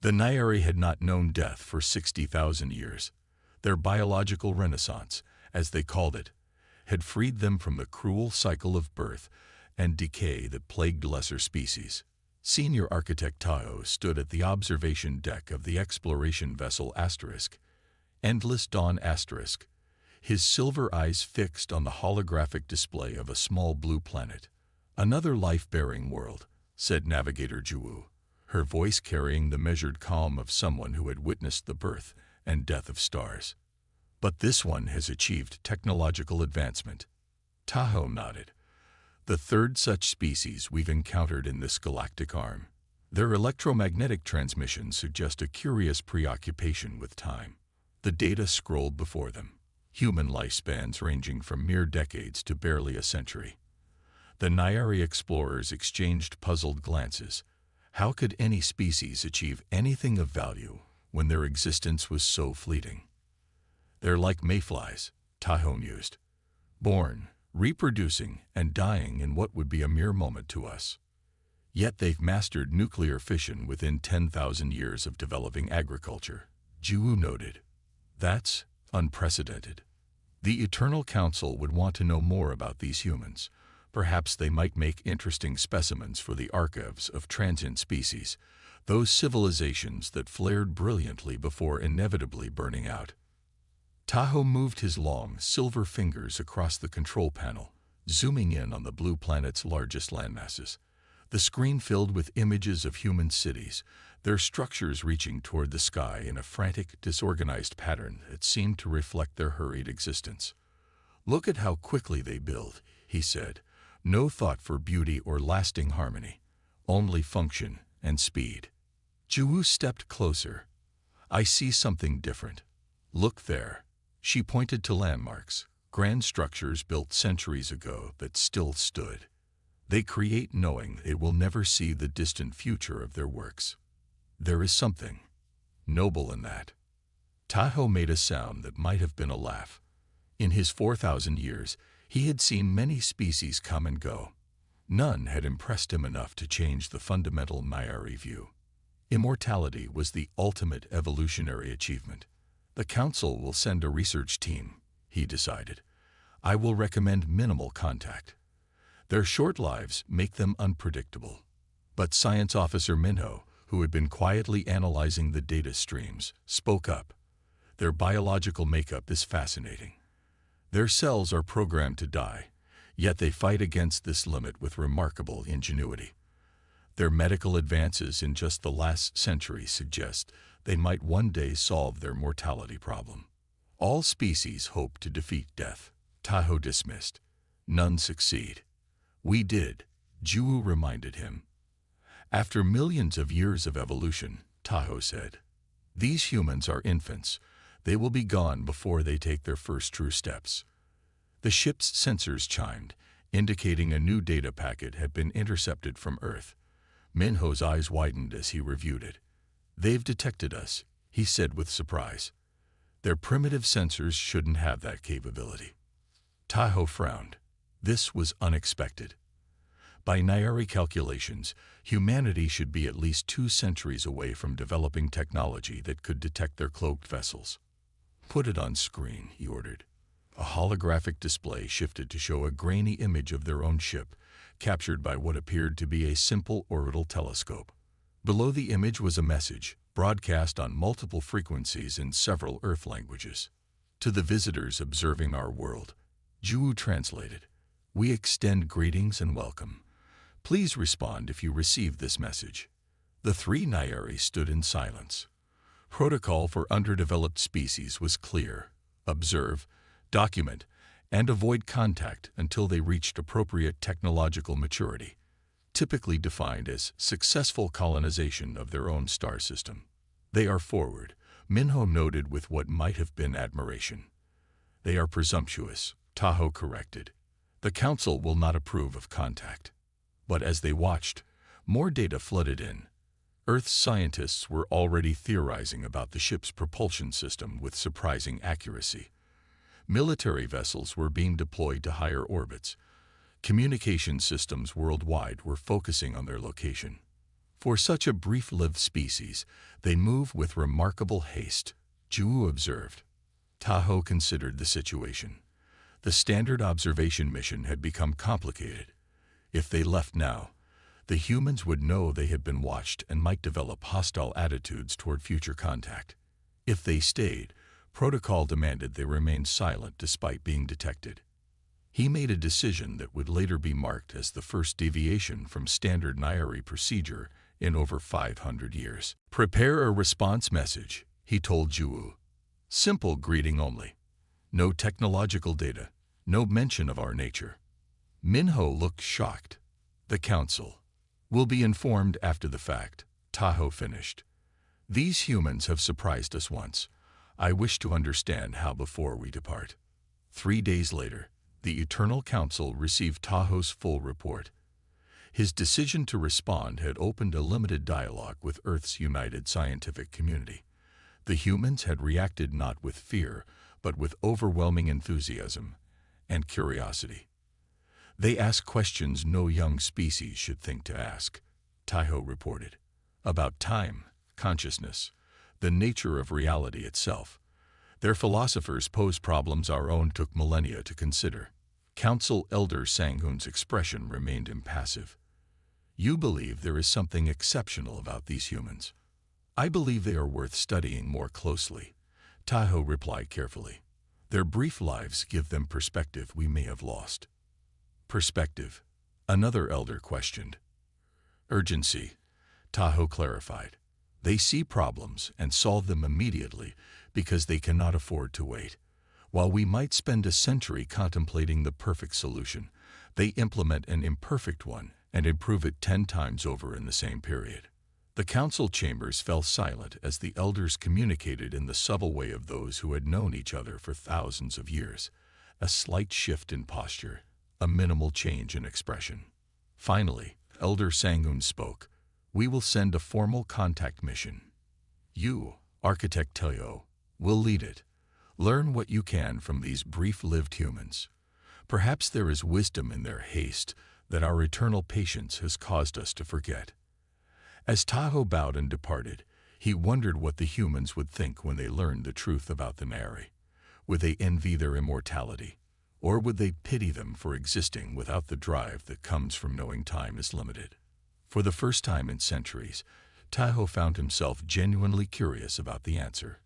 The Nyari had not known death for 60,000 years. Their biological renaissance, as they called it, had freed them from the cruel cycle of birth and decay that plagued lesser species. Senior architect Tahoe stood at the observation deck of the exploration vessel Asterisk, Endless Dawn Asterisk, his silver eyes fixed on the holographic display of a small blue planet. "Another life-bearing world," said Navigator Juwu, her voice carrying the measured calm of someone who had witnessed the birth and death of stars. "But this one has achieved technological advancement." Tahoe nodded. "The third such species we've encountered in this galactic arm. Their electromagnetic transmissions suggest a curious preoccupation with time." The data scrolled before them, human lifespans ranging from mere decades to barely a century. The Nyari explorers exchanged puzzled glances. How could any species achieve anything of value when their existence was so fleeting? "They're like mayflies," Tahoe mused, "born, reproducing, and dying in what would be a mere moment to us. Yet they've mastered nuclear fission within 10,000 years of developing agriculture." Juwu noted. "That's unprecedented. The Eternal Council would want to know more about these humans. Perhaps they might make interesting specimens for the archives of transient species, those civilizations that flared brilliantly before inevitably burning out." Tahoe moved his long, silver fingers across the control panel, zooming in on the blue planet's largest landmasses. The screen filled with images of human cities, their structures reaching toward the sky in a frantic, disorganized pattern that seemed to reflect their hurried existence. "Look at how quickly they build," he said. "No thought for beauty or lasting harmony, only function and speed." Juwu stepped closer. "I see something different. Look there." She pointed to landmarks, grand structures built centuries ago that still stood. "They create knowing it will never see the distant future of their works. There is something noble in that." Tahoe made a sound that might have been a laugh. In his 4,000 years, he had seen many species come and go. None had impressed him enough to change the fundamental Nyari view. Immortality was the ultimate evolutionary achievement. "The Council will send a research team," he decided. "I will recommend minimal contact. Their short lives make them unpredictable." But Science Officer Minho, who had been quietly analyzing the data streams, spoke up. "Their biological makeup is fascinating. Their cells are programmed to die, yet they fight against this limit with remarkable ingenuity. Their medical advances in just the last century suggest they might one day solve their mortality problem." "All species hope to defeat death," Tahoe dismissed. "None succeed." "We did," Juwu reminded him. "After millions of years of evolution," Tahoe said. "These humans are infants. They will be gone before they take their first true steps." The ship's sensors chimed, indicating a new data packet had been intercepted from Earth. Minho's eyes widened as he reviewed it. "They've detected us," he said with surprise. "Their primitive sensors shouldn't have that capability." Tahoe frowned. This was unexpected. By Nyari calculations, humanity should be at least 2 centuries away from developing technology that could detect their cloaked vessels. "Put it on screen," he ordered. A holographic display shifted to show a grainy image of their own ship, captured by what appeared to be a simple orbital telescope. Below the image was a message, broadcast on multiple frequencies in several Earth languages. "To the visitors observing our world," Juwu translated, "we extend greetings and welcome. Please respond if you receive this message." The 3 Nyari stood in silence. Protocol for underdeveloped species was clear: observe, document, and avoid contact until they reached appropriate technological maturity, typically defined as successful colonization of their own star system. "They are forward," Minho noted with what might have been admiration. "They are presumptuous," Tahoe corrected. "The Council will not approve of contact." But as they watched, more data flooded in. Earth's scientists were already theorizing about the ship's propulsion system with surprising accuracy. Military vessels were being deployed to higher orbits. Communication systems worldwide were focusing on their location. For such a brief-lived species, they move with remarkable haste, Zhu observed. Tahoe considered the situation. The standard observation mission had become complicated. If they left now, the humans would know they had been watched and might develop hostile attitudes toward future contact. If they stayed, protocol demanded they remain silent despite being detected. He made a decision that would later be marked as the first deviation from standard Nairi procedure in over 500 years. Prepare a response message, he told Zhu. Simple greeting only. No technological data, no mention of our nature. Minho looked shocked. The council will be informed after the fact, Tahoe finished. These humans have surprised us once. I wish to understand how before we depart. 3 days later, the Eternal Council received Tahoe's full report. His decision to respond had opened a limited dialogue with Earth's united scientific community. The humans had reacted not with fear, but with overwhelming enthusiasm and curiosity. They asked questions no young species should think to ask, Tahoe reported, about time, consciousness, the nature of reality itself. Their philosophers posed problems our own took millennia to consider. Council Elder Sanghun's expression remained impassive. You believe there is something exceptional about these humans. I believe they are worth studying more closely, Tahoe replied carefully. Their brief lives give them perspective we may have lost. Perspective, another elder questioned. Urgency, Tahoe clarified. They see problems and solve them immediately because they cannot afford to wait. While we might spend a century contemplating the perfect solution, they implement an imperfect one and improve it 10 times over in the same period. The council chambers fell silent as the elders communicated in the subtle way of those who had known each other for thousands of years. A slight shift in posture, a minimal change in expression. Finally, Elder Sanghun spoke. We will send a formal contact mission. You, Architect Tahoe, will lead it. Learn what you can from these brief-lived humans. Perhaps there is wisdom in their haste that our eternal patience has caused us to forget. As Tahoe bowed and departed, he wondered what the humans would think when they learned the truth about the Nairi. Would they envy their immortality? Or would they pity them for existing without the drive that comes from knowing time is limited? For the first time in centuries, Tahoe found himself genuinely curious about the answer.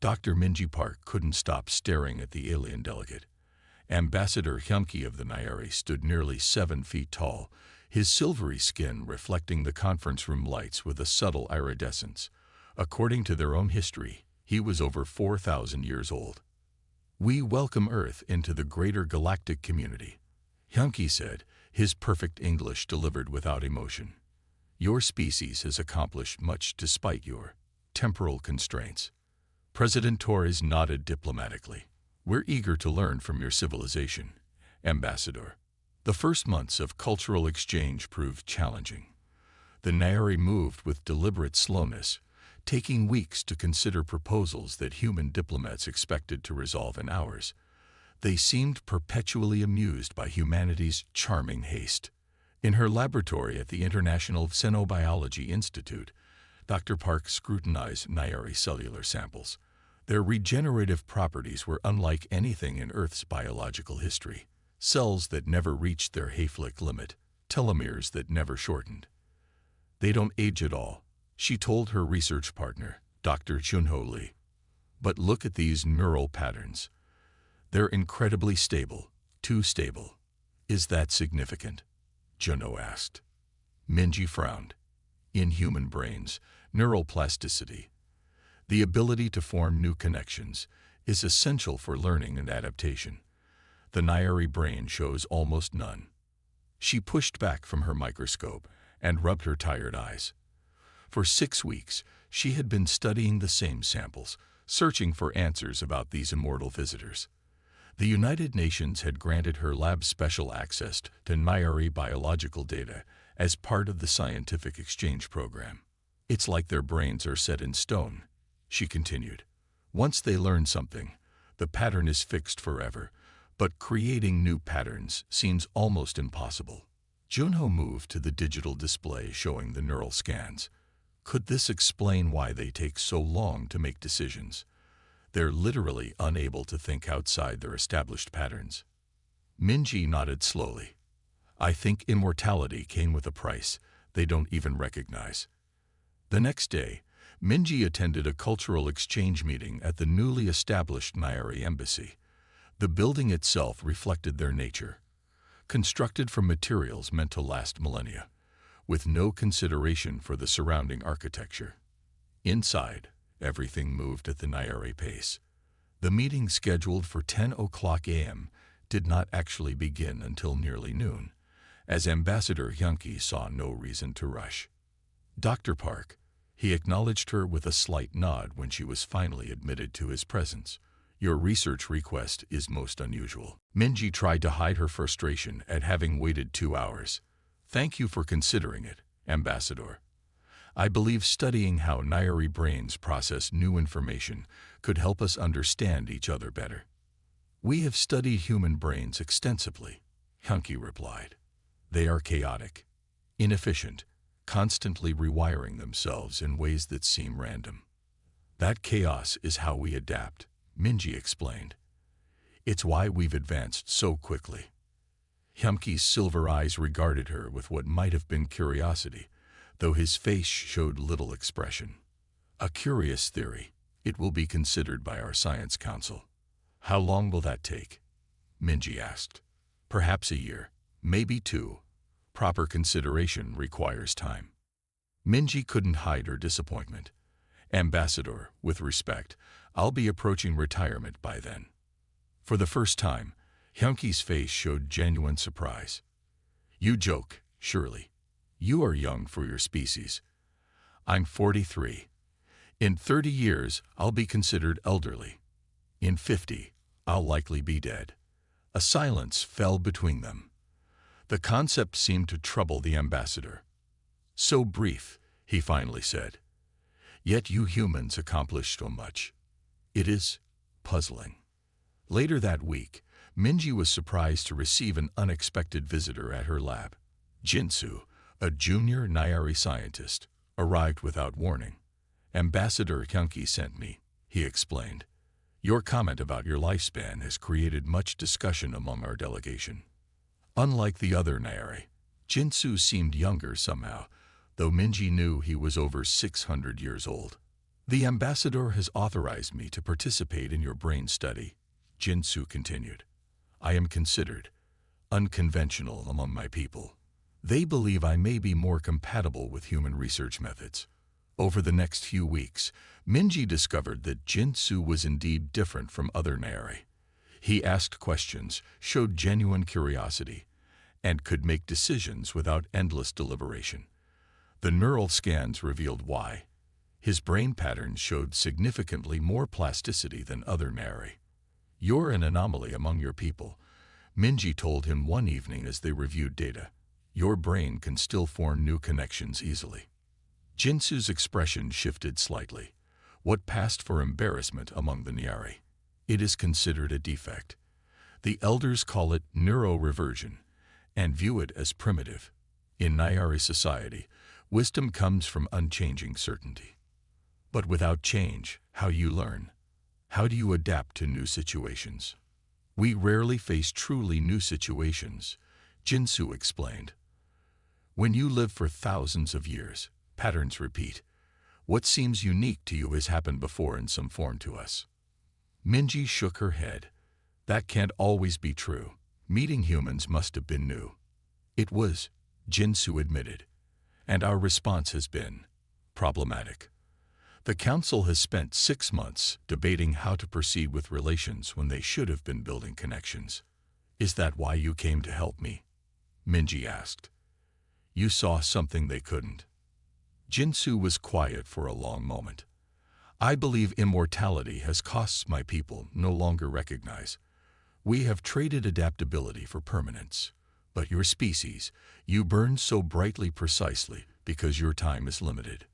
Dr. Minji Park couldn't stop staring at the alien delegate. Ambassador Hyunki of the Nairi stood nearly 7 feet tall, his silvery skin reflecting the conference room lights with a subtle iridescence. According to their own history, he was over 4,000 years old. We welcome Earth into the greater galactic community, Hyunki said, his perfect English delivered without emotion. Your species has accomplished much despite your temporal constraints. President Torres nodded diplomatically. We're eager to learn from your civilization, Ambassador. The first months of cultural exchange proved challenging. The Nairi moved with deliberate slowness, taking weeks to consider proposals that human diplomats expected to resolve in hours. They seemed perpetually amused by humanity's charming haste. In her laboratory at the International Xenobiology Institute, Dr. Park scrutinized Nairi cellular samples. Their regenerative properties were unlike anything in Earth's biological history. Cells that never reached their Hayflick limit, telomeres that never shortened. They don't age at all, she told her research partner, Dr. Chunho Lee. But look at these neural patterns. They're incredibly stable, too stable. Is that significant? Chunho asked. Minji frowned. In human brains, neural plasticity, the ability to form new connections, is essential for learning and adaptation. The Nairi brain shows almost none. She pushed back from her microscope and rubbed her tired eyes. For 6 weeks, she had been studying the same samples, searching for answers about these immortal visitors. The United Nations had granted her lab special access to Nairi biological data as part of the scientific exchange program. It's like their brains are set in stone, she continued. Once they learn something, the pattern is fixed forever, but creating new patterns seems almost impossible. Junho moved to the digital display showing the neural scans. Could this explain why they take so long to make decisions? They're literally unable to think outside their established patterns. Minji nodded slowly. I think immortality came with a price they don't even recognize. The next day, Minji attended a cultural exchange meeting at the newly established Nairi embassy. The building itself reflected their nature, constructed from materials meant to last millennia, with no consideration for the surrounding architecture. Inside, everything moved at the Nairi pace. The meeting scheduled for 10 o'clock a.m. did not actually begin until nearly noon, as Ambassador Hyunki saw no reason to rush. Dr. Park, he acknowledged her with a slight nod when she was finally admitted to his presence. Your research request is most unusual. Minji tried to hide her frustration at having waited 2 hours. Thank you for considering it, Ambassador. I believe studying how Nairi brains process new information could help us understand each other better. We have studied human brains extensively, Hyunki replied. They are chaotic, inefficient, constantly rewiring themselves in ways that seem random. That chaos is how we adapt, Minji explained. It's why we've advanced so quickly. Hyunki's silver eyes regarded her with what might have been curiosity, though his face showed little expression. A curious theory. It will be considered by our science council. How long will that take? Minji asked. Perhaps a year, maybe 2. Proper consideration requires time. Minji couldn't hide her disappointment. Ambassador, with respect, I'll be approaching retirement by then. For the first time, Hyunki's face showed genuine surprise. You joke, surely. You are young for your species. I'm 43. In 30 years, I'll be considered elderly. In 50, I'll likely be dead. A silence fell between them. The concept seemed to trouble the ambassador. So brief, he finally said. Yet you humans accomplish so much. It is puzzling. Later that week, Minji was surprised to receive an unexpected visitor at her lab. Jinsu, a junior Nairi scientist, arrived without warning. Ambassador Hyunki sent me, he explained. Your comment about your lifespan has created much discussion among our delegation. Unlike the other Nairi, Jinsu seemed younger somehow, though Minji knew he was over 600 years old. The ambassador has authorized me to participate in your brain study, Jinsu continued. I am considered unconventional among my people. They believe I may be more compatible with human research methods. Over the next few weeks, Minji discovered that Jinsu was indeed different from other Nairi. He asked questions, showed genuine curiosity, and could make decisions without endless deliberation. The neural scans revealed why. His brain patterns showed significantly more plasticity than other Nairi. You're an anomaly among your people, Minji told him one evening as they reviewed data. Your brain can still form new connections easily. Jinsu's expression shifted slightly. What passed for embarrassment among the Nairi? It is considered a defect. The elders call it neuroreversion and view it as primitive. In Nairi society, wisdom comes from unchanging certainty. But without change, how do you learn? How do you adapt to new situations? We rarely face truly new situations, Jinsu explained. When you live for thousands of years, patterns repeat. What seems unique to you has happened before in some form to us. Minji shook her head. That can't always be true. Meeting humans must have been new. It was, Jinsu admitted. And our response has been problematic. The council has spent 6 months debating how to proceed with relations when they should have been building connections. Is that why you came to help me? Minji asked. You saw something they couldn't. Jinsu was quiet for a long moment. I believe immortality has costs my people no longer recognize. We have traded adaptability for permanence. But your species, you burn so brightly precisely because your time is limited.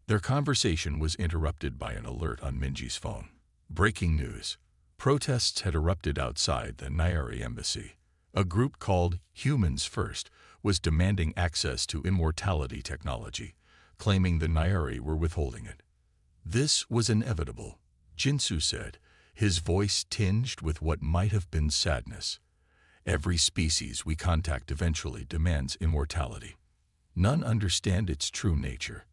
Their conversation was interrupted by an alert on Minji's phone. Breaking news. Protests had erupted outside the Nairi embassy. A group called Humans First was demanding access to immortality technology, claiming the Nairi were withholding it. This was inevitable, Jinsu said, his voice tinged with what might have been sadness. Every species we contact eventually demands immortality. None understand its true nature.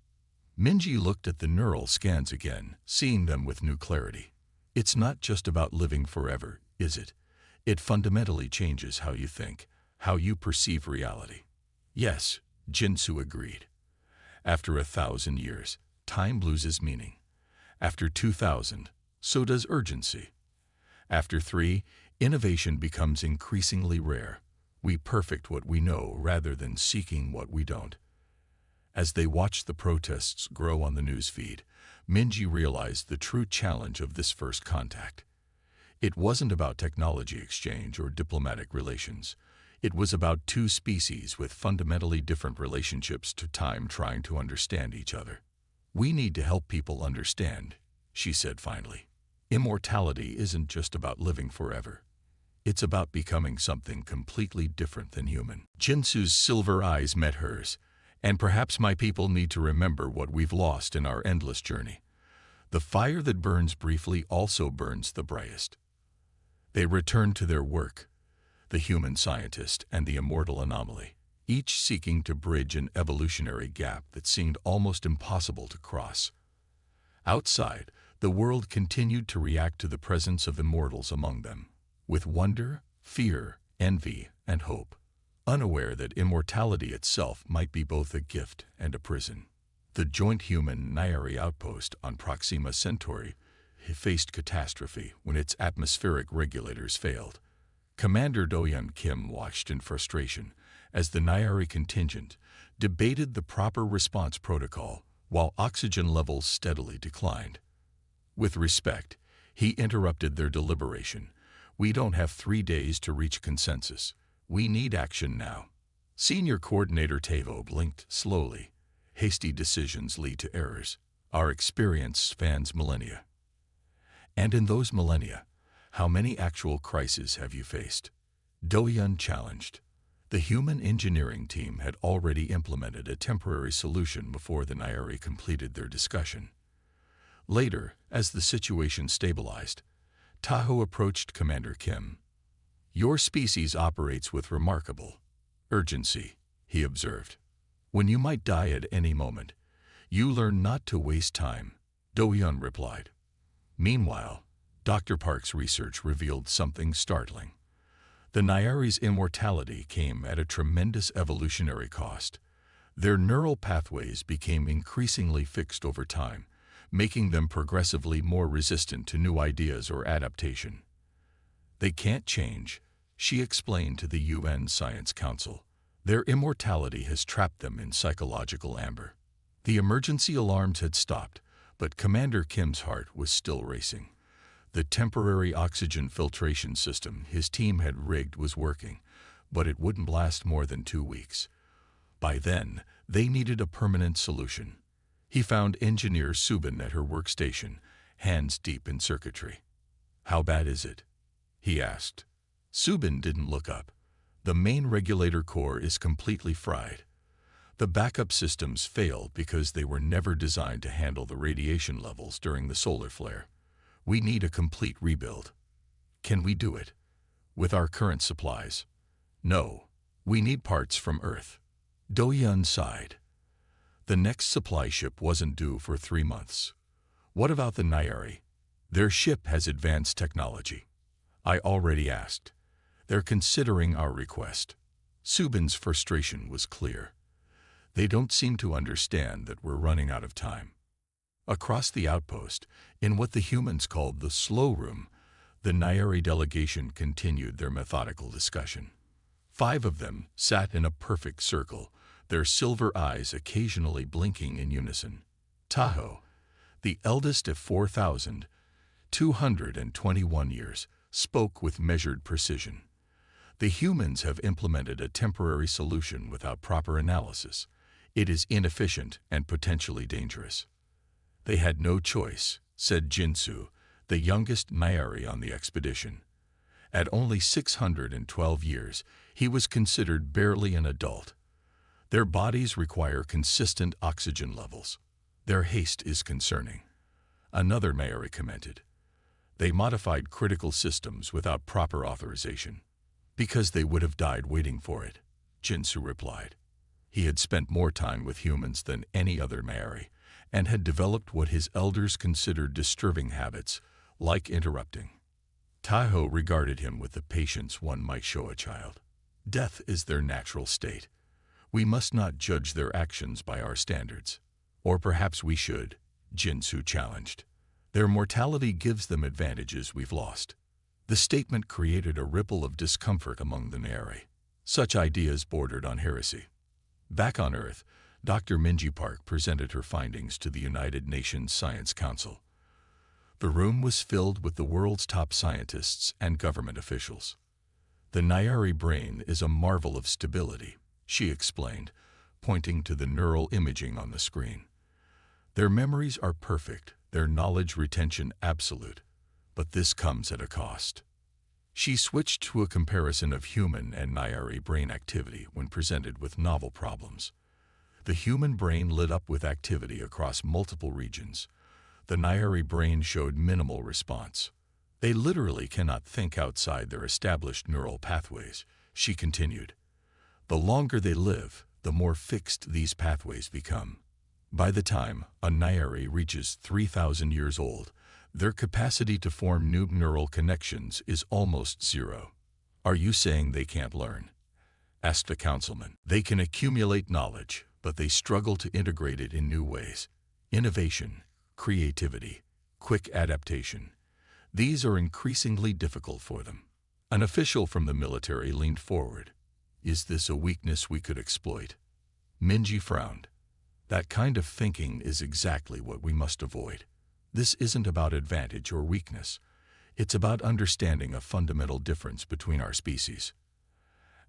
Minji looked at the neural scans again, seeing them with new clarity. It's not just about living forever, is it? It fundamentally changes how you think, how you perceive reality. Yes, Jinsu agreed. After 1,000 years, time loses meaning. After 2,000, so does urgency. After 3, innovation becomes increasingly rare. We perfect what we know rather than seeking what we don't. As they watched the protests grow on the newsfeed, Minji realized the true challenge of this first contact. It wasn't about technology exchange or diplomatic relations. It was about two species with fundamentally different relationships to time trying to understand each other. We need to help people understand, she said finally. Immortality isn't just about living forever. It's about becoming something completely different than human. Jinsu's silver eyes met hers, and perhaps my people need to remember what we've lost in our endless journey. The fire that burns briefly also burns the brightest. They returned to their work, the human scientist and the immortal anomaly, each seeking to bridge an evolutionary gap that seemed almost impossible to cross. Outside, the world continued to react to the presence of immortals among them, with wonder, fear, envy, and hope, unaware that immortality itself might be both a gift and a prison. The joint human-Nairi outpost on Proxima Centauri faced catastrophe when its atmospheric regulators failed. Commander Do-Hyun Kim watched in frustration as the Nairi contingent debated the proper response protocol while oxygen levels steadily declined. With respect, he interrupted their deliberation. We don't have 3 days to reach consensus. We need action now. Senior Coordinator Tavo blinked slowly. Hasty decisions lead to errors. Our experience spans millennia. And in those millennia, how many actual crises have you faced? Do-Hyun challenged. The human engineering team had already implemented a temporary solution before the Nairi completed their discussion. Later, as the situation stabilized, Taho approached Commander Kim. Your species operates with remarkable urgency, he observed. When you might die at any moment, you learn not to waste time, Do-Hyun replied. Meanwhile, Dr. Park's research revealed something startling. The Nairi's immortality came at a tremendous evolutionary cost. Their neural pathways became increasingly fixed over time, making them progressively more resistant to new ideas or adaptation. They can't change, she explained to the UN Science Council. Their immortality has trapped them in psychological amber. The emergency alarms had stopped, but Commander Kim's heart was still racing. The temporary oxygen filtration system his team had rigged was working, but it wouldn't last more than 2 weeks. By then, they needed a permanent solution. He found engineer Subin at her workstation, hands deep in circuitry. How bad is it? He asked. Subin didn't look up. The main regulator core is completely fried. The backup systems failed because they were never designed to handle the radiation levels during the solar flare. We need a complete rebuild. Can we do it? With our current supplies? No. We need parts from Earth. Do-Hyun sighed. The next supply ship wasn't due for 3 months. What about the Nairi? Their ship has advanced technology. I already asked. They're considering our request. Subin's frustration was clear. They don't seem to understand that we're running out of time. Across the outpost, in what the humans called the slow room, the Nairi delegation continued their methodical discussion. 5 of them sat in a perfect circle, their silver eyes occasionally blinking in unison. Taho, the eldest of 4,221 years, spoke with measured precision. The humans have implemented a temporary solution without proper analysis. It is inefficient and potentially dangerous. They had no choice, said Jinsu, the youngest Nairi on the expedition. At only 612 years, he was considered barely an adult. Their bodies require consistent oxygen levels. Their haste is concerning. Another Maori commented. They modified critical systems without proper authorization. Because they would have died waiting for it, Jinsu replied. He had spent more time with humans than any other Maori, and had developed what his elders considered disturbing habits, like interrupting. Tahoe regarded him with the patience one might show a child. Death is their natural state. We must not judge their actions by our standards. Or perhaps we should, Jinsu challenged. Their mortality gives them advantages we've lost. The statement created a ripple of discomfort among the Maori. Such ideas bordered on heresy. Back on Earth, Dr. Minji Park presented her findings to the United Nations Science Council. The room was filled with the world's top scientists and government officials. The Nayari brain is a marvel of stability, she explained, pointing to the neural imaging on the screen. Their memories are perfect, their knowledge retention absolute, but this comes at a cost. She switched to a comparison of human and Nayari brain activity when presented with novel problems. The human brain lit up with activity across multiple regions. The Nayari brain showed minimal response. They literally cannot think outside their established neural pathways, she continued. The longer they live, the more fixed these pathways become. By the time a Nayari reaches 3,000 years old, their capacity to form new neural connections is almost zero. Are you saying they can't learn? Asked a councilman. They can accumulate knowledge, but they struggle to integrate it in new ways. Innovation, creativity, quick adaptation. These are increasingly difficult for them. An official from the military leaned forward. Is this a weakness we could exploit? Minji frowned. That kind of thinking is exactly what we must avoid. This isn't about advantage or weakness. It's about understanding a fundamental difference between our species.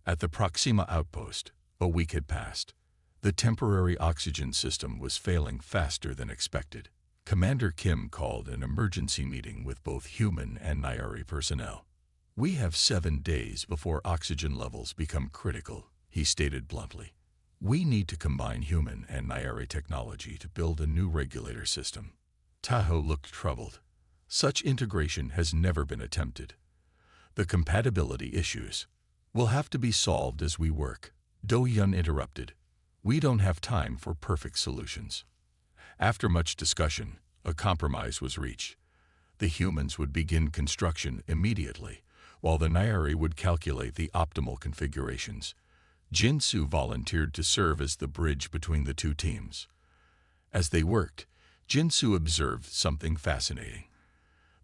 At the Proxima outpost, a week had passed. The temporary oxygen system was failing faster than expected. Commander Kim called an emergency meeting with both human and Nayari personnel. We have 7 days before oxygen levels become critical, he stated bluntly. We need to combine human and Nayari technology to build a new regulator system. Tahoe looked troubled. Such integration has never been attempted. The compatibility issues will have to be solved as we work. Do-Yun interrupted. We don't have time for perfect solutions. After much discussion, a compromise was reached. The humans would begin construction immediately, while the Nayari would calculate the optimal configurations. Jinsu volunteered to serve as the bridge between the two teams. As they worked, Jinsu observed something fascinating.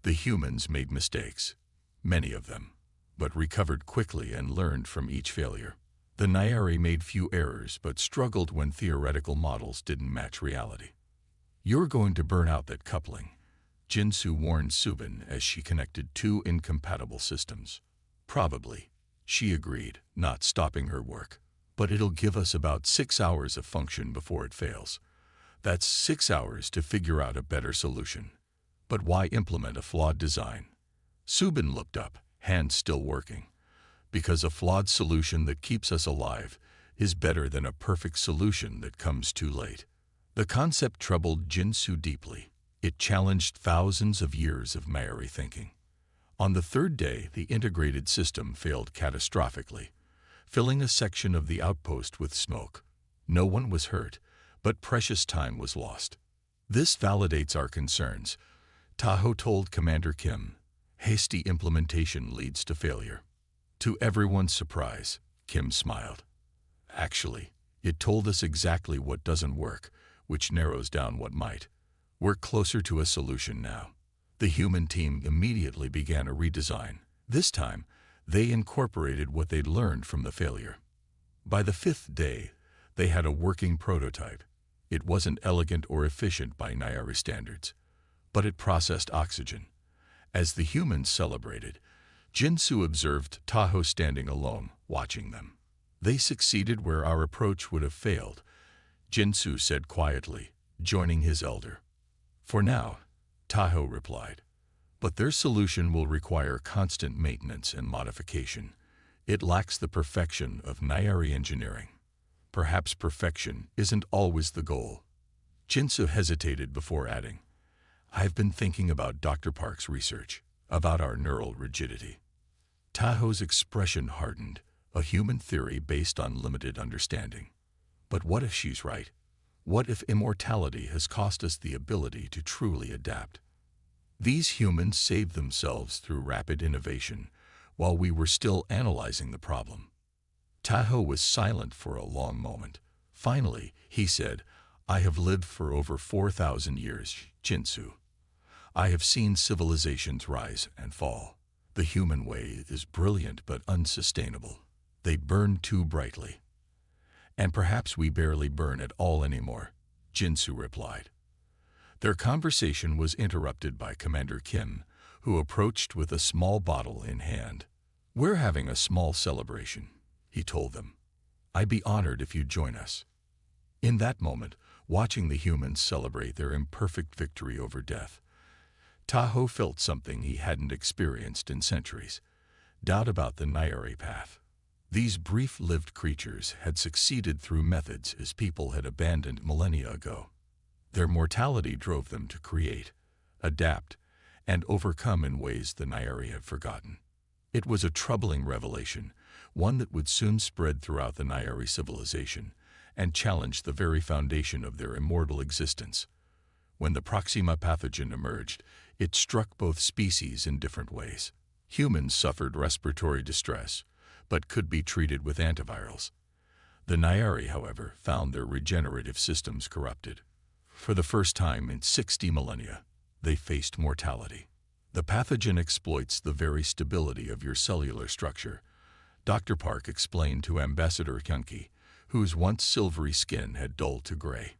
The humans made mistakes, many of them, but recovered quickly and learned from each failure. The Nayari made few errors but struggled when theoretical models didn't match reality. You're going to burn out that coupling, Jinsu warned Subin as she connected two incompatible systems. Probably, she agreed, not stopping her work. But it'll give us about 6 hours of function before it fails. That's 6 hours to figure out a better solution. But why implement a flawed design? Subin looked up, hands still working. Because a flawed solution that keeps us alive is better than a perfect solution that comes too late. The concept troubled Jinsu deeply. It challenged thousands of years of Maori thinking. On the third day, the integrated system failed catastrophically, filling a section of the outpost with smoke. No one was hurt, but precious time was lost. This validates our concerns, Tahoe told Commander Kim. Hasty implementation leads to failure. To everyone's surprise, Kim smiled. Actually, it told us exactly what doesn't work, which narrows down what might. We're closer to a solution now. The human team immediately began a redesign. This time, they incorporated what they'd learned from the failure. By the 5th day, they had a working prototype. It wasn't elegant or efficient by Nayari standards, but it processed oxygen. As the humans celebrated, Jinsu observed Tahoe standing alone, watching them. They succeeded where our approach would have failed, Jinsu said quietly, joining his elder. For now, Tahoe replied. But their solution will require constant maintenance and modification. It lacks the perfection of Nairi engineering. Perhaps perfection isn't always the goal. Jinsu hesitated before adding, I've been thinking about Dr. Park's research, about our neural rigidity. Tahoe's expression hardened, a human theory based on limited understanding. But what if she's right? What if immortality has cost us the ability to truly adapt? These humans saved themselves through rapid innovation, while we were still analyzing the problem. Tahoe was silent for a long moment. Finally, he said, I have lived for over 4,000 years, Jinsu. I have seen civilizations rise and fall. The human way is brilliant but unsustainable. They burn too brightly. And perhaps we barely burn at all anymore, Jinsu replied. Their conversation was interrupted by Commander Kim, who approached with a small bottle in hand. We're having a small celebration, he told them. I'd be honored if you'd join us. In that moment, watching the humans celebrate their imperfect victory over death, Tahoe felt something he hadn't experienced in centuries, doubt about the Nairi path. These brief-lived creatures had succeeded through methods as people had abandoned millennia ago. Their mortality drove them to create, adapt, and overcome in ways the Nairi had forgotten. It was a troubling revelation, one that would soon spread throughout the Nairi civilization and challenge the very foundation of their immortal existence. When the Proxima pathogen emerged, it struck both species in different ways. Humans suffered respiratory distress, but could be treated with antivirals. The Nairi, however, found their regenerative systems corrupted. For the first time in 60 millennia, they faced mortality. The pathogen exploits the very stability of your cellular structure, Dr. Park explained to Ambassador Hyunki, whose once silvery skin had dulled to gray.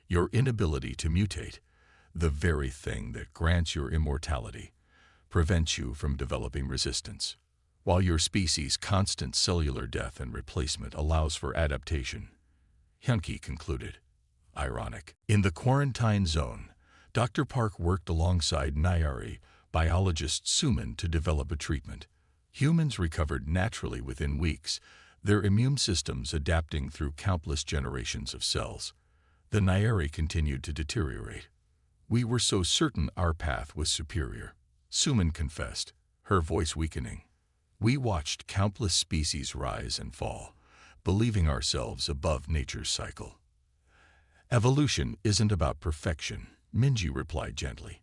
Your inability to mutate, the very thing that grants your immortality, prevents you from developing resistance, while your species' constant cellular death and replacement allows for adaptation, Hyunki concluded. Ironic. In the quarantine zone, Dr. Park worked alongside Nairi biologist Suman to develop a treatment. Humans recovered naturally within weeks, their immune systems adapting through countless generations of cells. The Nairi continued to deteriorate. We were so certain our path was superior, Suman confessed, her voice weakening. We watched countless species rise and fall, believing ourselves above nature's cycle. Evolution isn't about perfection, Minji replied gently.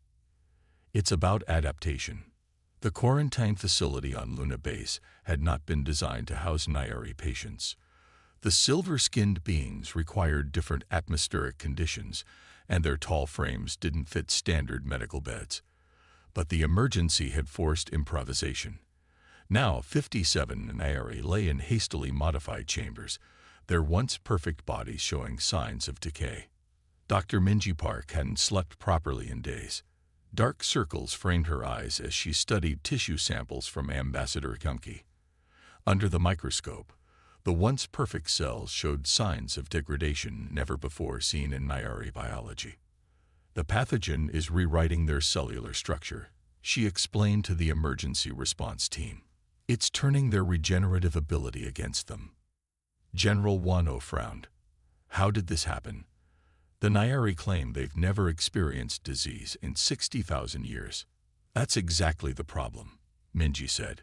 It's about adaptation. The quarantine facility on Luna Base had not been designed to house Nairi patients. The silver-skinned beings required different atmospheric conditions, and their tall frames didn't fit standard medical beds. But the emergency had forced improvisation. Now 57 Nairi lay in hastily modified chambers, their once perfect bodies showing signs of decay. Dr. Minji Park hadn't slept properly in days. Dark circles framed her eyes as she studied tissue samples from Ambassador Hyunki. Under the microscope, the once perfect cells showed signs of degradation never before seen in Nairi biology. The pathogen is rewriting their cellular structure, she explained to the emergency response team. It's turning their regenerative ability against them. General Wano frowned. How did this happen? The Nairi claim they've never experienced disease in 60,000 years. That's exactly the problem, Minji said.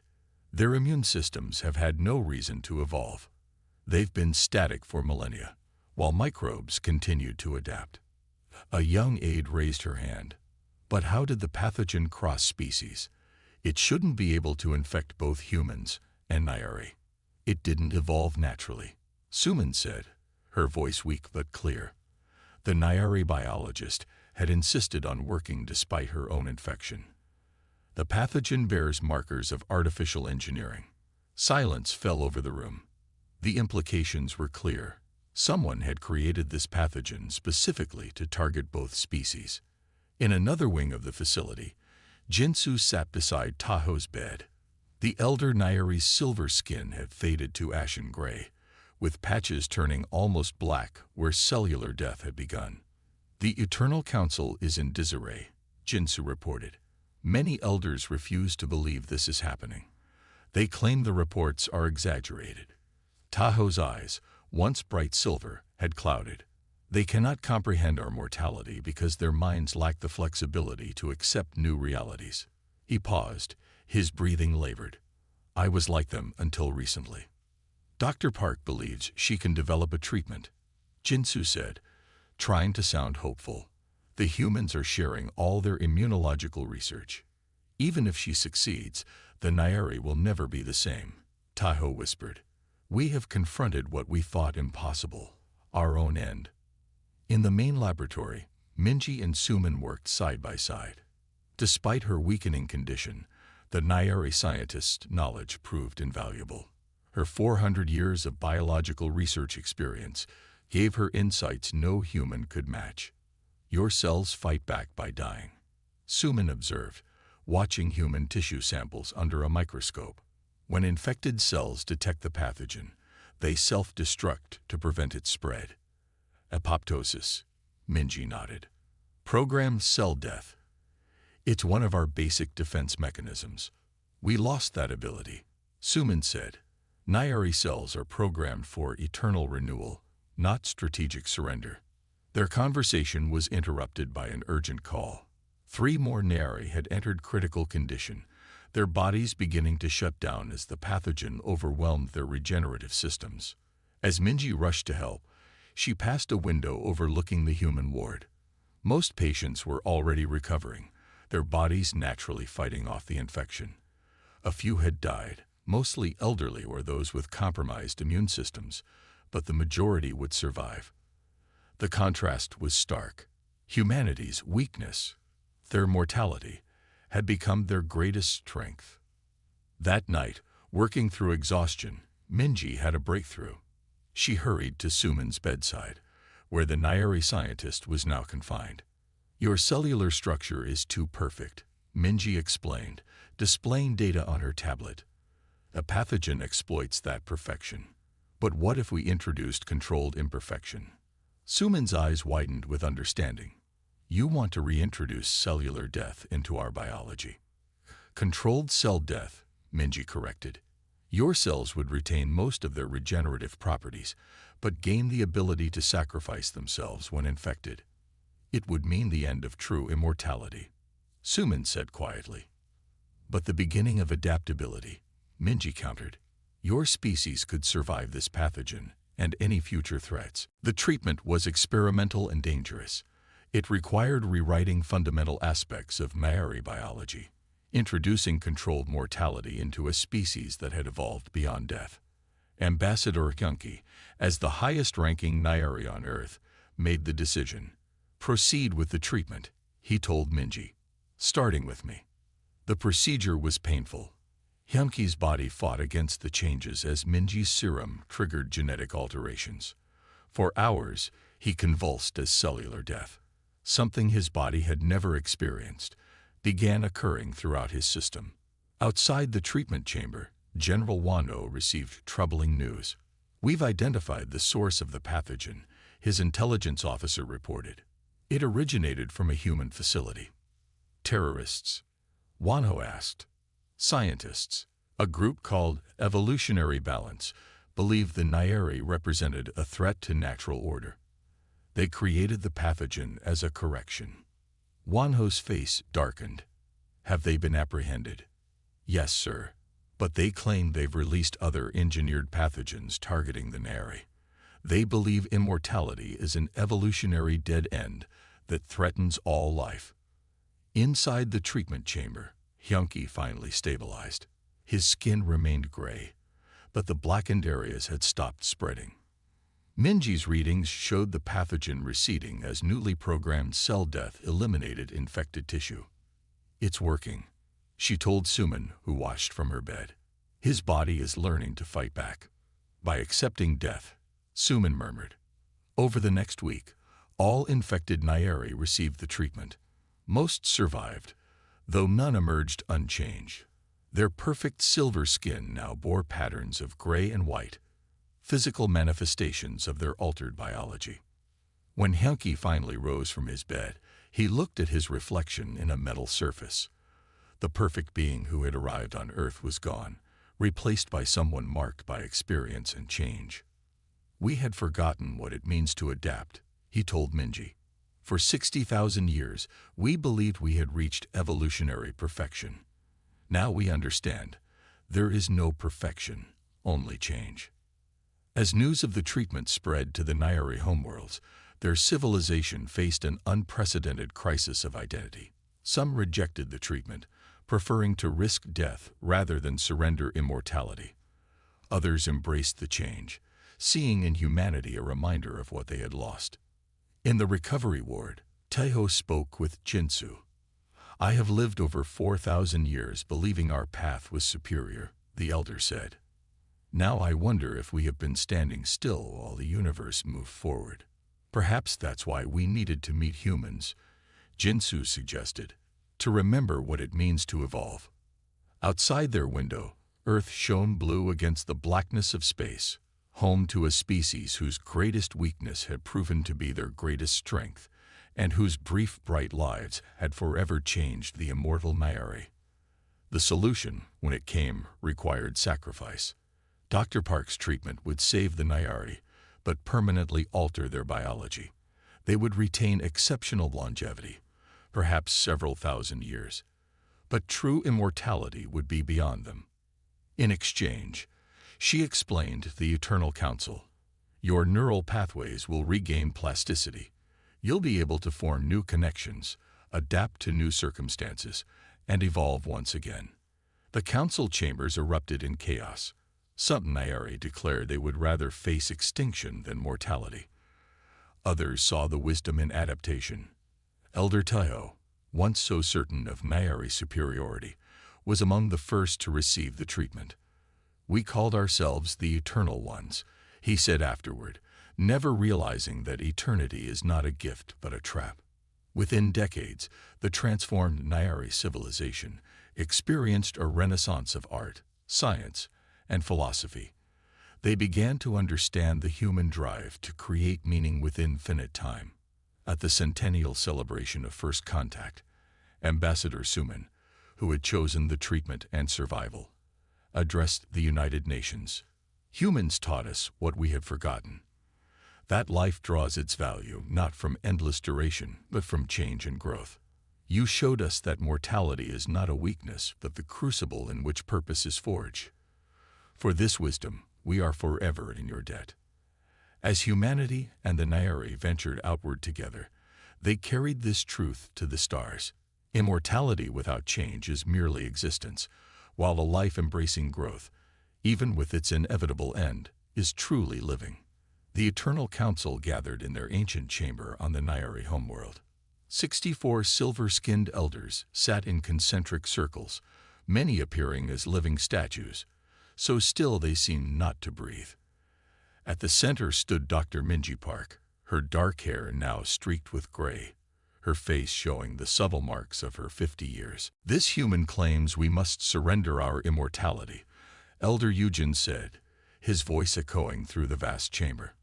Their immune systems have had no reason to evolve. They've been static for millennia, while microbes continued to adapt. A young aide raised her hand. But how did the pathogen cross species? It shouldn't be able to infect both humans and Nairi. It didn't evolve naturally, Suman said, her voice weak but clear. The Nairi biologist had insisted on working despite her own infection. The pathogen bears markers of artificial engineering. Silence fell over the room. The implications were clear. Someone had created this pathogen specifically to target both species. In another wing of the facility, Jinsu sat beside Tahoe's bed. The elder Nairi's silver skin had faded to ashen gray, with patches turning almost black where cellular death had begun. The Eternal Council is in disarray, Jinsu reported. Many elders refuse to believe this is happening. They claim the reports are exaggerated. Tahoe's eyes, once bright silver, had clouded. They cannot comprehend our mortality because their minds lack the flexibility to accept new realities. He paused, his breathing labored. I was like them until recently. Dr. Park believes she can develop a treatment, Jinsu said, trying to sound hopeful. The humans are sharing all their immunological research. Even if she succeeds, the Nairi will never be the same, Tahoe whispered. We have confronted what we thought impossible, our own end. In the main laboratory, Minji and Suman worked side by side. Despite her weakening condition, the Nairi scientist's knowledge proved invaluable. Her 400 years of biological research experience gave her insights no human could match. Your cells fight back by dying, Suman observed, watching human tissue samples under a microscope. When infected cells detect the pathogen, they self-destruct to prevent its spread. Apoptosis, Minji nodded. Programmed cell death. It's one of our basic defense mechanisms. We lost that ability, Suman said. Nairi cells are programmed for eternal renewal, not strategic surrender. Their conversation was interrupted by an urgent call. 3 more Nairi had entered critical condition, their bodies beginning to shut down as the pathogen overwhelmed their regenerative systems. As Minji rushed to help, she passed a window overlooking the human ward. Most patients were already recovering, their bodies naturally fighting off the infection. A few had died, mostly elderly or those with compromised immune systems, but the majority would survive. The contrast was stark. Humanity's weakness, their mortality, had become their greatest strength. That night, working through exhaustion, Minji had a breakthrough. She hurried to Suman's bedside, where the Nairi scientist was now confined. Your cellular structure is too perfect, Minji explained, displaying data on her tablet. A pathogen exploits that perfection. But what if we introduced controlled imperfection? Suman's eyes widened with understanding. You want to reintroduce cellular death into our biology. Controlled cell death, Minji corrected. Your cells would retain most of their regenerative properties, but gain the ability to sacrifice themselves when infected. It would mean the end of true immortality, Suman said quietly. But the beginning of adaptability, Minji countered. Your species could survive this pathogen and any future threats. The treatment was experimental and dangerous. It required rewriting fundamental aspects of Nairi biology, introducing controlled mortality into a species that had evolved beyond death. Ambassador Hyunki, as the highest-ranking Nairi on Earth, made the decision. Proceed with the treatment, he told Minji. Starting with me. The procedure was painful. Hyunki's body fought against the changes as Minji's serum triggered genetic alterations. For hours, he convulsed as cellular death. Something his body had never experienced began occurring throughout his system. Outside the treatment chamber, General Wano received troubling news. We've identified the source of the pathogen, his intelligence officer reported. It originated from a human facility. Terrorists? Wano asked. Scientists, a group called Evolutionary Balance, believed the Nairi represented a threat to natural order. They created the pathogen as a correction. Wonho's face darkened. Have they been apprehended? Yes, sir. But they claim they've released other engineered pathogens targeting the Nairi. They believe immortality is an evolutionary dead end that threatens all life. Inside the treatment chamber, Hyunki finally stabilized. His skin remained gray, but the blackened areas had stopped spreading. Minji's readings showed the pathogen receding as newly programmed cell death eliminated infected tissue. It's working, she told Suman, who watched from her bed. His body is learning to fight back. By accepting death, Suman murmured. Over the next week, all infected Nairi received the treatment. Most survived, though none emerged unchanged. Their perfect silver skin now bore patterns of gray and white, physical manifestations of their altered biology. When Hyunki finally rose from his bed, he looked at his reflection in a metal surface. The perfect being who had arrived on Earth was gone, replaced by someone marked by experience and change. We had forgotten what it means to adapt, he told Minji. For 60,000 years, we believed we had reached evolutionary perfection. Now we understand. There is no perfection, only change. As news of the treatment spread to the Nairi homeworlds, their civilization faced an unprecedented crisis of identity. Some rejected the treatment, preferring to risk death rather than surrender immortality. Others embraced the change, seeing in humanity a reminder of what they had lost. In the recovery ward, Taiho spoke with Jinsu. I have lived over 4,000 years believing our path was superior, the elder said. Now I wonder if we have been standing still while the universe moved forward. Perhaps that's why we needed to meet humans, Jinsu suggested, to remember what it means to evolve. Outside their window, Earth shone blue against the blackness of space, home to a species whose greatest weakness had proven to be their greatest strength, and whose brief, bright lives had forever changed the immortal Nairi. The solution, when it came, required sacrifice. Dr. Park's treatment would save the Nairi, but permanently alter their biology. They would retain exceptional longevity, perhaps several thousand years, but true immortality would be beyond them. In exchange, she explained the Eternal Council. Your neural pathways will regain plasticity. You'll be able to form new connections, adapt to new circumstances, and evolve once again. The council chambers erupted in chaos. Some Nairi declared they would rather face extinction than mortality. Others saw the wisdom in adaptation. Elder Taiho, once so certain of Nairi superiority, was among the first to receive the treatment. We called ourselves the Eternal Ones, he said afterward, never realizing that eternity is not a gift but a trap. Within decades, the transformed Nairi civilization experienced a renaissance of art, science, and philosophy. They began to understand the human drive to create meaning within finite time. At the centennial celebration of First Contact, Ambassador Suman, who had chosen the treatment and survival, addressed the United Nations. Humans taught us what we had forgotten. That life draws its value not from endless duration, but from change and growth. You showed us that mortality is not a weakness, but the crucible in which purpose is forged. For this wisdom, we are forever in your debt. As humanity and the Nairi ventured outward together, they carried this truth to the stars. Immortality without change is merely existence, while a life embracing growth, even with its inevitable end, is truly living. The Eternal Council gathered in their ancient chamber on the Nairi homeworld. 64 silver-skinned elders sat in concentric circles, many appearing as living statues, so still they seemed not to breathe. At the center stood Dr. Minji Park, her dark hair now streaked with gray, her face showing the subtle marks of her 50 years. This human claims we must surrender our immortality, Elder Eugen said, his voice echoing through the vast chamber.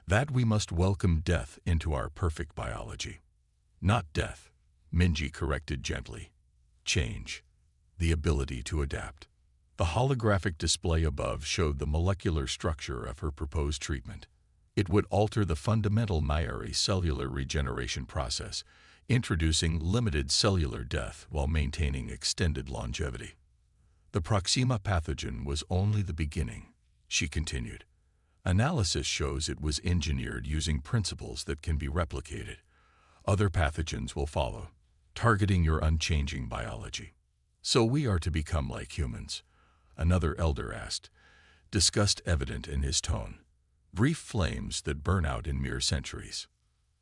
That we must welcome death into our perfect biology. Not death, Minji corrected gently. Change, the ability to adapt. The holographic display above showed the molecular structure of her proposed treatment. It would alter the fundamental Nairi cellular regeneration process, introducing limited cellular death while maintaining extended longevity. The Proxima pathogen was only the beginning, she continued. Analysis shows it was engineered using principles that can be replicated. Other pathogens will follow, targeting your unchanging biology. So we are to become like humans? Another elder asked, disgust evident in his tone. Brief flames that burn out in mere centuries.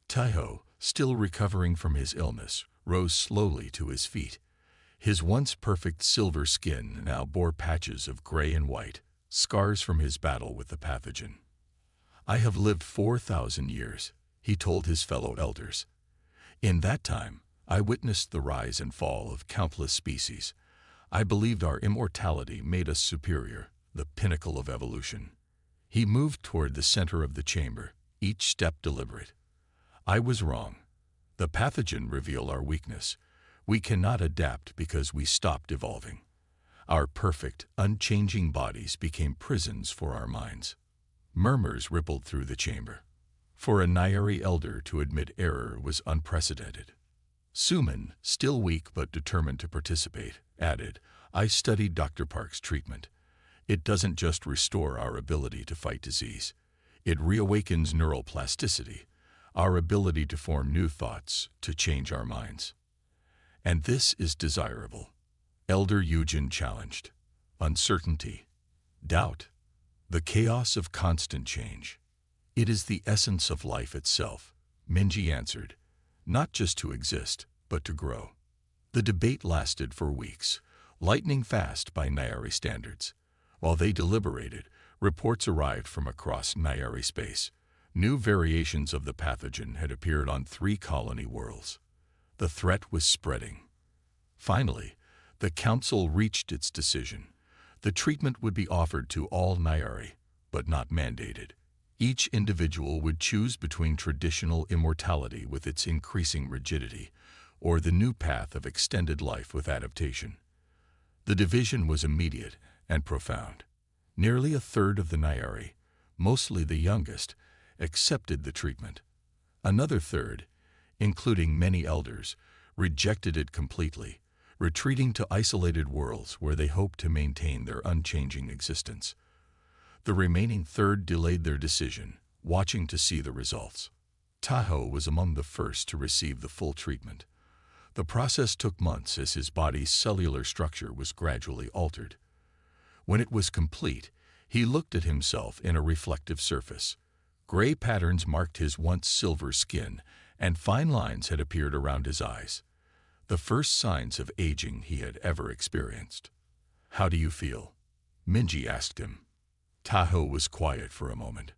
Taiho, still recovering from his illness, rose slowly to his feet. His once perfect silver skin now bore patches of gray and white, scars from his battle with the pathogen. I have lived 4,000 years, he told his fellow elders. In that time, I witnessed the rise and fall of countless species. I believed our immortality made us superior, the pinnacle of evolution. He moved toward the center of the chamber, each step deliberate. I was wrong. The pathogen revealed our weakness. We cannot adapt because we stopped evolving. Our perfect, unchanging bodies became prisons for our minds. Murmurs rippled through the chamber. For a Nairi elder to admit error was unprecedented. Suman, still weak but determined to participate, added, "I studied Dr. Park's treatment. It doesn't just restore our ability to fight disease. It reawakens neural plasticity, our ability to form new thoughts, to change our minds. And this is desirable." Elder Eugen challenged. Uncertainty, doubt, the chaos of constant change. "It is the essence of life itself," Minji answered, "not just to exist, but to grow." The debate lasted for weeks, lightning fast by Nairi standards. While they deliberated, reports arrived from across Nairi space. New variations of the pathogen had appeared on 3 colony worlds. The threat was spreading. Finally, the council reached its decision. The treatment would be offered to all Nairi, but not mandated. Each individual would choose between traditional immortality with its increasing rigidity, or the new path of extended life with adaptation. The division was immediate and profound. Nearly a third of the Nairi, mostly the youngest, accepted the treatment. Another third, including many elders, rejected it completely, retreating to isolated worlds where they hoped to maintain their unchanging existence. The remaining third delayed their decision, watching to see the results. Tahoe was among the first to receive the full treatment. The process took months as his body's cellular structure was gradually altered. When it was complete, he looked at himself in a reflective surface. Gray patterns marked his once silver skin, and fine lines had appeared around his eyes. The first signs of aging he had ever experienced. "How do you feel?" Minji asked him. Tahoe was quiet for a moment.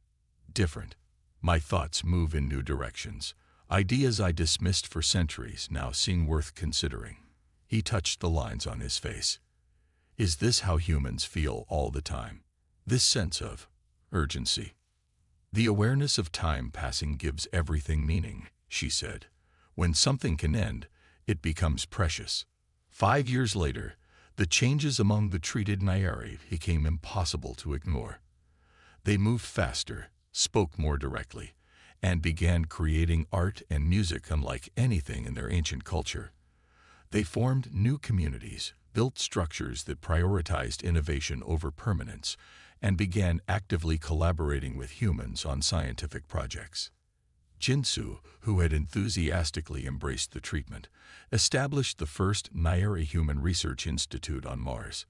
"Different. My thoughts move in new directions. Ideas I dismissed for centuries now seem worth considering." He touched the lines on his face. "Is this how humans feel all the time? This sense of urgency?" "The awareness of time passing gives everything meaning," she said. "When something can end, it becomes precious." 5 years later, the changes among the treated Nairi became impossible to ignore. They moved faster, spoke more directly, and began creating art and music unlike anything in their ancient culture. They formed new communities, built structures that prioritized innovation over permanence, and began actively collaborating with humans on scientific projects. Jinsu, who had enthusiastically embraced the treatment, established the first Nairi Human Research Institute on Mars.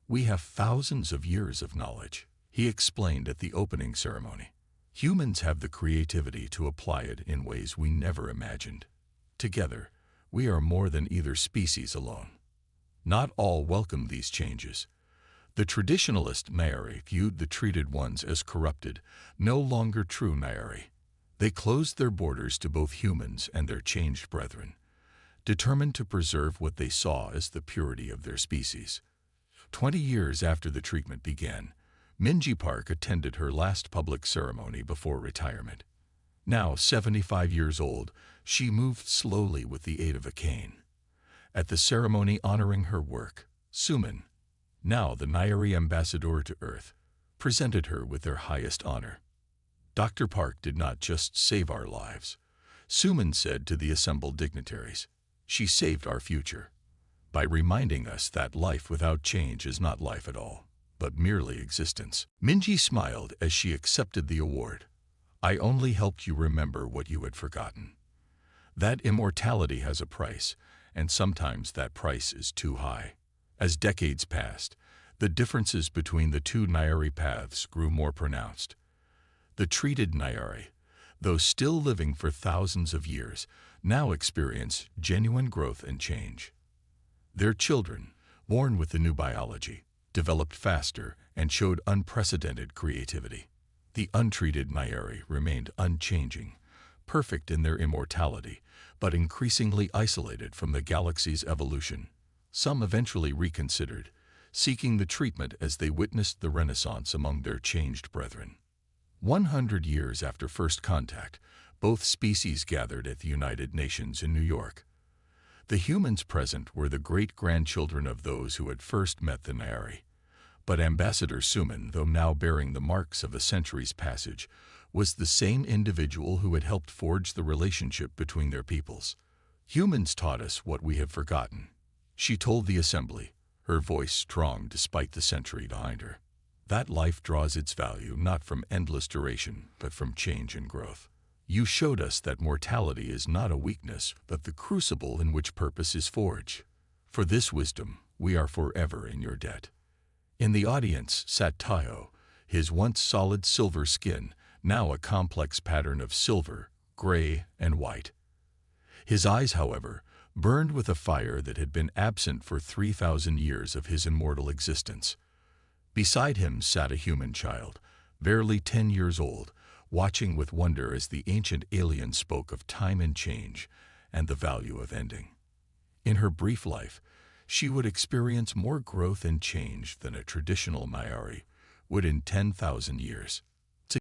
"We have thousands of years of knowledge," he explained at the opening ceremony. "Humans have the creativity to apply it in ways we never imagined. Together, we are more than either species alone." Not all welcomed these changes. The traditionalist Nairi viewed the treated ones as corrupted, no longer true Nairi. They closed their borders to both humans and their changed brethren, determined to preserve what they saw as the purity of their species. 20 years after the treatment began, Minji Park attended her last public ceremony before retirement. Now 75 years old, she moved slowly with the aid of a cane. At the ceremony honoring her work, Suman, now the Nairi ambassador to Earth, presented her with their highest honor. "Dr. Park did not just save our lives," Suman said to the assembled dignitaries. "She saved our future by reminding us that life without change is not life at all, but merely existence." Minji smiled as she accepted the award. "I only helped you remember what you had forgotten. That immortality has a price, and sometimes that price is too high." As decades passed, the differences between the two Nairi paths grew more pronounced. The treated Nairi, though still living for thousands of years, now experience genuine growth and change. Their children, born with the new biology, developed faster and showed unprecedented creativity. The untreated Nairi remained unchanging, perfect in their immortality, but increasingly isolated from the galaxy's evolution. Some eventually reconsidered, seeking the treatment as they witnessed the renaissance among their changed brethren. 100 years after first contact, both species gathered at the United Nations in New York. The humans present were the great-grandchildren of those who had first met the Nayari. But Ambassador Suman, though now bearing the marks of a century's passage, was the same individual who had helped forge the relationship between their peoples. Humans taught us what we have forgotten, she told the assembly, her voice strong despite the century behind her. That life draws its value not from endless duration, but from change and growth. You showed us that mortality is not a weakness, but the crucible in which purpose is forged. For this wisdom, we are forever in your debt. In the audience sat Tayo, his once solid silver skin, now a complex pattern of silver, gray, and white. His eyes, however, burned with a fire that had been absent for 3,000 years of his immortal existence. Beside him sat a human child, barely 10 years old, watching with wonder as the ancient alien spoke of time and change and the value of ending. In her brief life, she would experience more growth and change than a traditional Nayari would in 10,000 years.